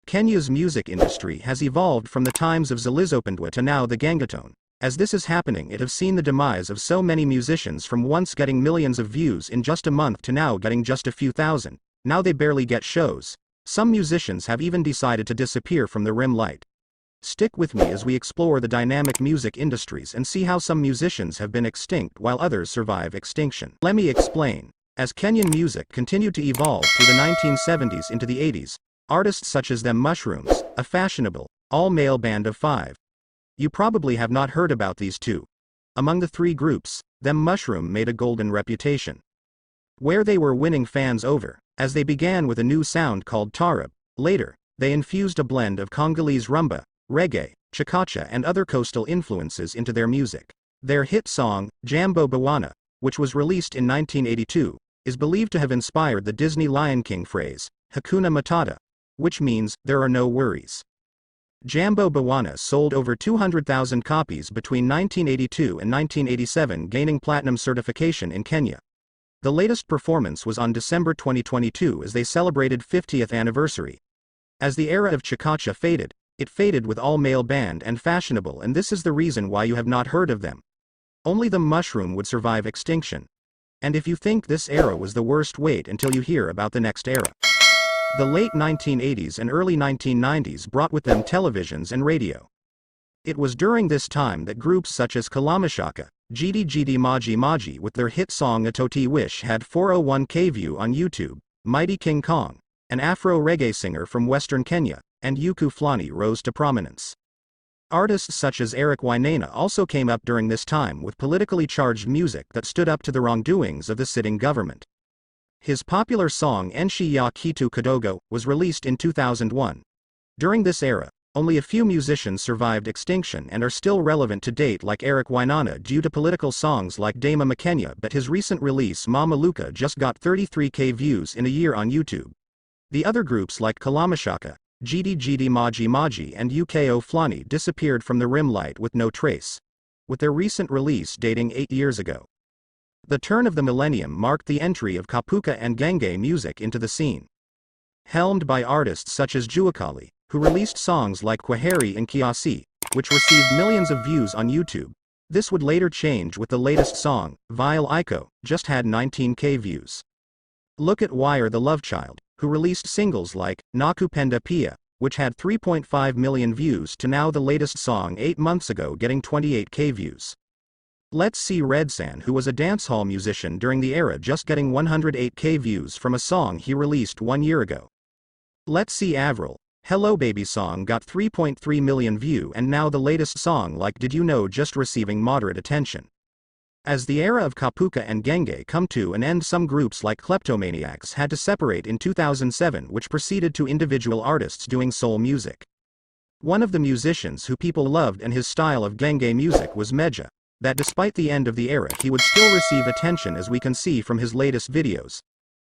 Kenya's music industry has evolved from the times of Zilizopendwa to now the Gengetone. As this is happening, it has seen the demise of so many musicians, from once getting millions of views in just a month to now getting just a few thousand. Now they barely get shows. Some musicians have even decided to disappear from the limelight. Stick with me as we explore the dynamic music industries and see how some musicians have been extinct while others survive extinction. Let me explain. As Kenyan music continued to evolve through the 1970s into the 80s, artists such as Them Mushrooms, a fashionable, all-male band of 5. You probably have not heard about these two. Among the three groups, Them Mushroom made a golden reputation, where they were winning fans over, as they began with a new sound called Taarab. Later, they infused a blend of Congolese rumba, reggae, chakacha and other coastal influences into their music. Their hit song, Jambo Bwana, which was released in 1982, is believed to have inspired the Disney Lion King phrase, Hakuna Matata, which means, there are no worries. Jambo Bwana sold over 200,000 copies between 1982 and 1987, gaining platinum certification in Kenya. The latest performance was on December 2022 as they celebrated 50th anniversary. As the era of chakacha faded, it faded with all-male band and fashionable, and this is the reason why you have not heard of them. Only the Mushroom would survive extinction. And if you think this era was the worst, wait until you hear about the next era. The late 1980s and early 1990s brought with them televisions and radio. It was during this time that groups such as Kalamashaka, Gidi Gidi Maji Maji with their hit song Atoti Wish had 401k view on YouTube. Mighty King Kong, an Afro reggae singer from Western Kenya, and Yuku Flani rose to prominence. Artists such as Eric Wainaina also came up during this time with politically charged music that stood up to the wrongdoings of the sitting government. His popular song Enshi ya Kitu Kidogo was released in 2001. During this era, only a few musicians survived extinction and are still relevant to date, like Eric Wainaina due to political songs like Dama Makenya, but his recent release Mama Luka just got 33k views in a year on YouTube. The other groups like Kalamashaka, Gidi Gidi Maji Maji and Uko Flani disappeared from the limelight with no trace, with their recent release dating 8 years ago. The turn of the millennium marked the entry of Kapuka and Genge music into the scene. Helmed by artists such as Juakali, who released songs like Kwaheri and Kiasi, which received millions of views on YouTube. This would later change with the latest song, Vile Iko, just had 19k views. Look at Wire the Love Child, who released singles like Nakupenda Pia, which had 3.5 million views, to now the latest song 8 months ago getting 28k views. Let's see Redsan, who was a dancehall musician during the era, just getting 108k views from a song he released 1 year ago. Let's see Avril, Hello Baby song got 3.3 million view, and now the latest song like Did You Know just receiving moderate attention. As the era of Kapuka and Genge come to an end, some groups like Kleptomaniacs had to separate in 2007, which proceeded to individual artists doing soul music. One of the musicians who people loved and his style of Genge music was Meja, that despite the end of the era he would still receive attention, as we can see from his latest videos.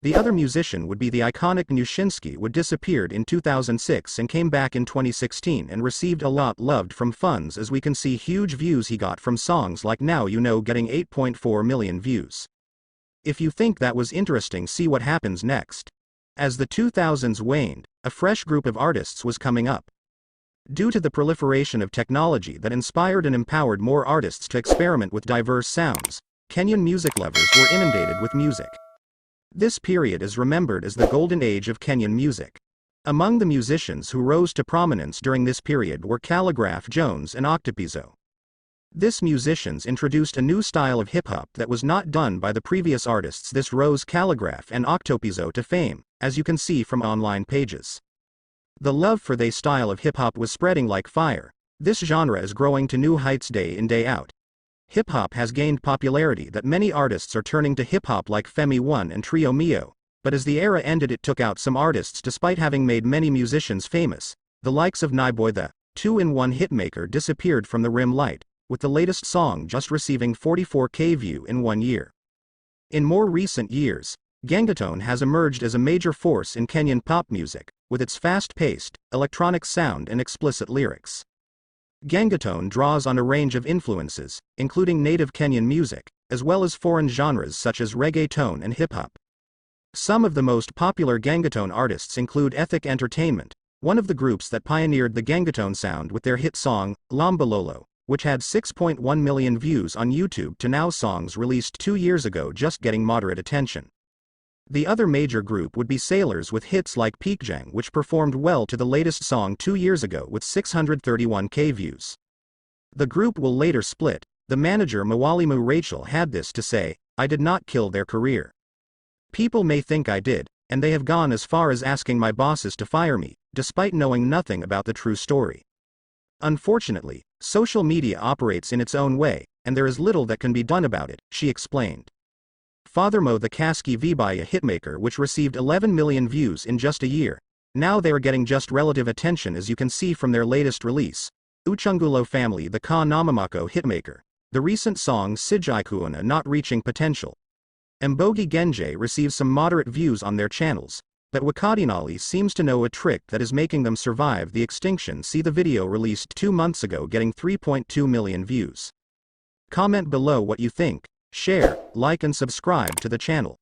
The other musician would be the iconic Nushinsky, who disappeared in 2006 and came back in 2016 and received a lot loved from fans, as we can see huge views he got from songs like Now You Know getting 8.4 million views. If you think that was interesting, see what happens next. As the 2000s waned, a fresh group of artists was coming up. Due to the proliferation of technology that inspired and empowered more artists to experiment with diverse sounds, Kenyan music lovers were inundated with music. This period is remembered as the golden age of Kenyan music. Among the musicians who rose to prominence during this period were Calligraph Jones and Octopizzo. These musicians introduced a new style of hip-hop that was not done by the previous artists. This rose Calligraph and Octopizzo to fame, as you can see from online pages. The love for their style of hip-hop was spreading like fire. This genre is growing to new heights day in day out. Hip-hop has gained popularity that many artists are turning to hip-hop like Femi One and Trio Mio, but as the era ended it took out some artists despite having made many musicians famous. The likes of Naiboy, the 2-in-1 hitmaker, disappeared from the limelight, with the latest song just receiving 44k view in 1 year. In more recent years, Gengetone has emerged as a major force in Kenyan pop music, with its fast-paced, electronic sound and explicit lyrics. Gengetone draws on a range of influences, including native Kenyan music, as well as foreign genres such as reggaeton and hip-hop. Some of the most popular Gengetone artists include Ethic Entertainment, one of the groups that pioneered the Gengetone sound with their hit song, Lambalolo, which had 6.1 million views on YouTube to now songs released 2 years ago just getting moderate attention. The other major group would be Sailors with hits like Peakjang, which performed well to the latest song 2 years ago with 631k views. The group will later split. The manager Mwalimu Rachel had this to say, "I did not kill their career. People may think I did, and they have gone as far as asking my bosses to fire me, despite knowing nothing about the true story. Unfortunately, social media operates in its own way, and there is little that can be done about it," she explained. Furthermore, the Kaski Vibaya hitmaker, which received 11 million views in just a year, now they are getting just relative attention, as you can see from their latest release, Uchungulo Family, the Ka Namamako hitmaker, the recent song Sijaikuana not reaching potential. Mbogi Genge receives some moderate views on their channels, but Wakadinali seems to know a trick that is making them survive the extinction. See the video released 2 months ago getting 3.2 million views. Comment below what you think, share, like and subscribe to the channel.